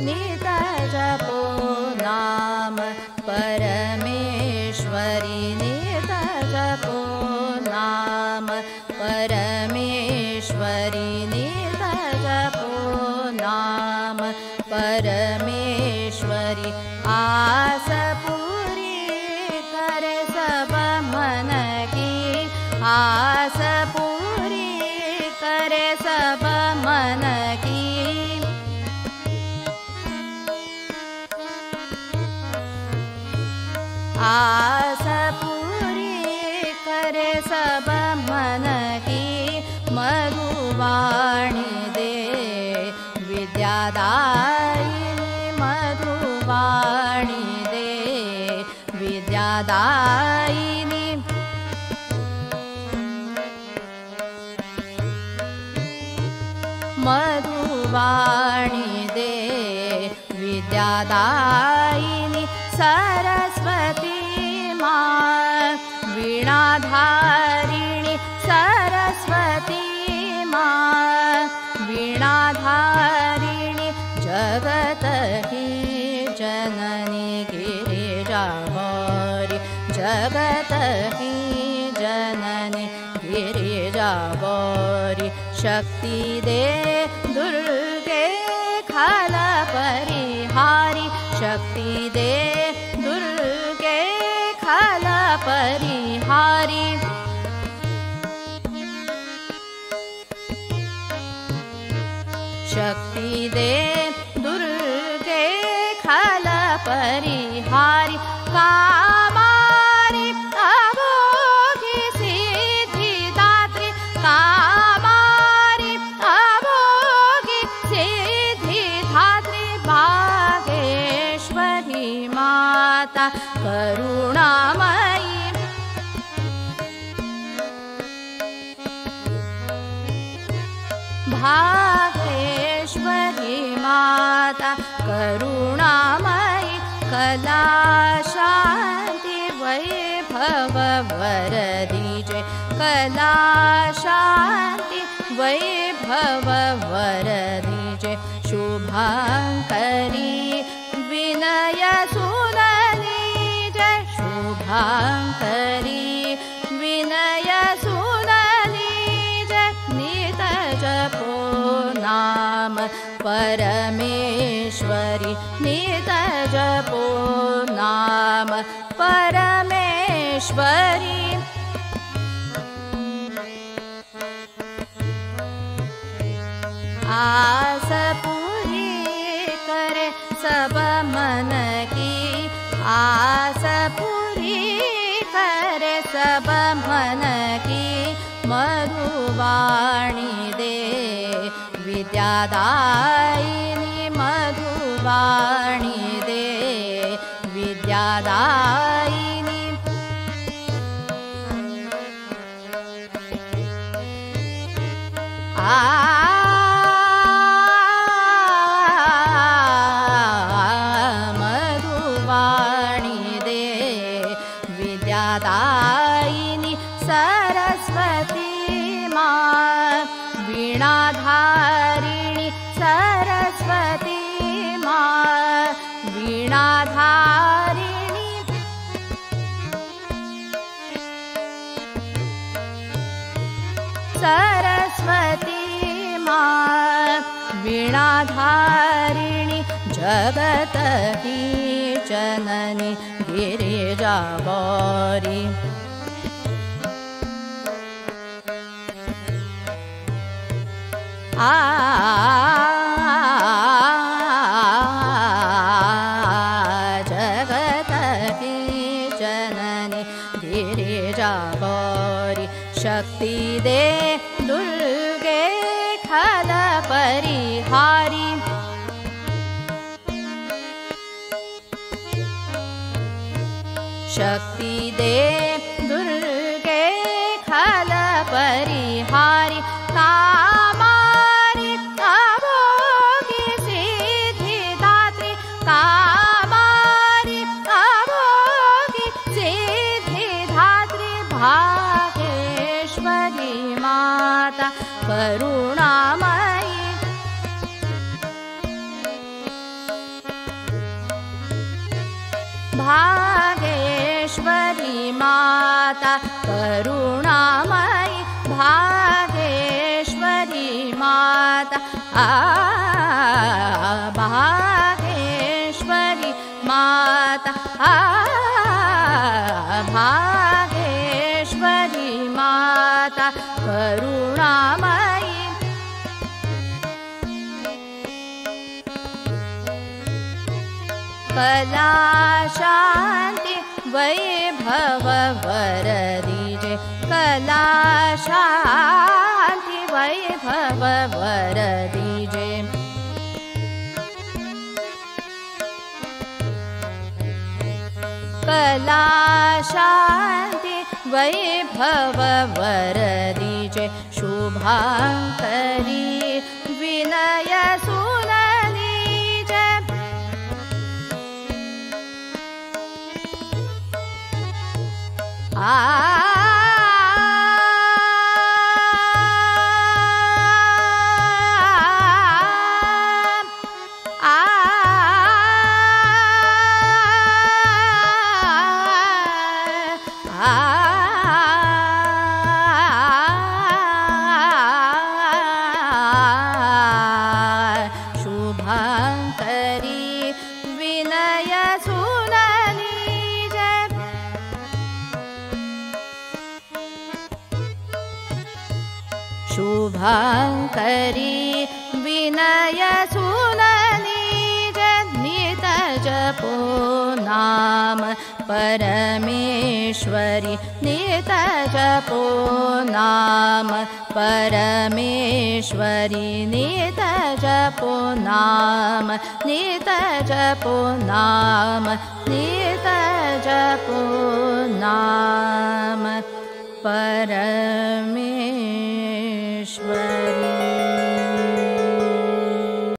नित जपो नाम परमेश्वरी नित जपो नाम परमेश्वरी नित जपो नाम परमेश्वरी आस पूरी करे सब मन की आस पूरी करे सब मन की आस पूरी करे सब मन की मधुवाणी दे विद्यादायिनी मधुवाणी दे विद्यादायिनी मधुवाणी दे विद्यादायिनी सरस्वती माँ वीणाधारिणी सरस्वती माँ वीणाधारिणी जगत की जननी गिरिजा गौरी जगत की जननी गिरिजा गौरी शक्ति दे दुर्गे खल परिहारी शक्ति दे दुर्गे खल परिहारी शक्ति दे दुर्गे खल परिहारी कामारी अभोगी सिद्धिदात्री कामारी अभोगी सिद्धिदात्री भागेश्वरी माता करुणामयी भागेश्वरी माता करुणामयी कला शांति वैभव वर दीजे कला शांति वैभव वर दीजे शुभांकरी विनय सुननी जय शुभांकरी विनय सुननी जय नित जपो नाम परमेश्वरी नित जपो नाम परमेश्वरी आस पूरी करे सब मन की आस पूरी करे सब मन की मधुवाणी दे विद्यादायिनी मधुवाणी दे विद्यादायिनी मधुवाणी दे विद्यादायिनी सरस्वती माँ वीणाधारिणी सरस्वती माँ वीणाधारिणी सरस्वती माँ वीणाधारिणी जगत की जननी गिरिजा गौरी जगत की जननी गिरिजा गौरी शक्ति दे दुर्गे खल परिहारी शक्ति दे दुर्गे खल परिहारी कामारी अभोगी सिद्धिदात्री कामारी अभोगी सिद्धिदात्री भागेश्वरी माता करुणामयी माता करुणामयी भागेश्वरी माता भागेश्वरी माता भागेश्वरी माता करुणामयी कला शांति वैभव वर दीजे कला शांति वैभव वर दीजे कला शांति वैभव वर दीजे शुभांकरी विनय सुन लीजे शुभांकरी विनय सुनली जय शुभांकरी विनय सुनली जय नित जपो नाम परमेश्वरी नित जपो नाम परमेश्वरी नित जपो नाम नित जपो नाम नित जपो नाम परमेश्वरी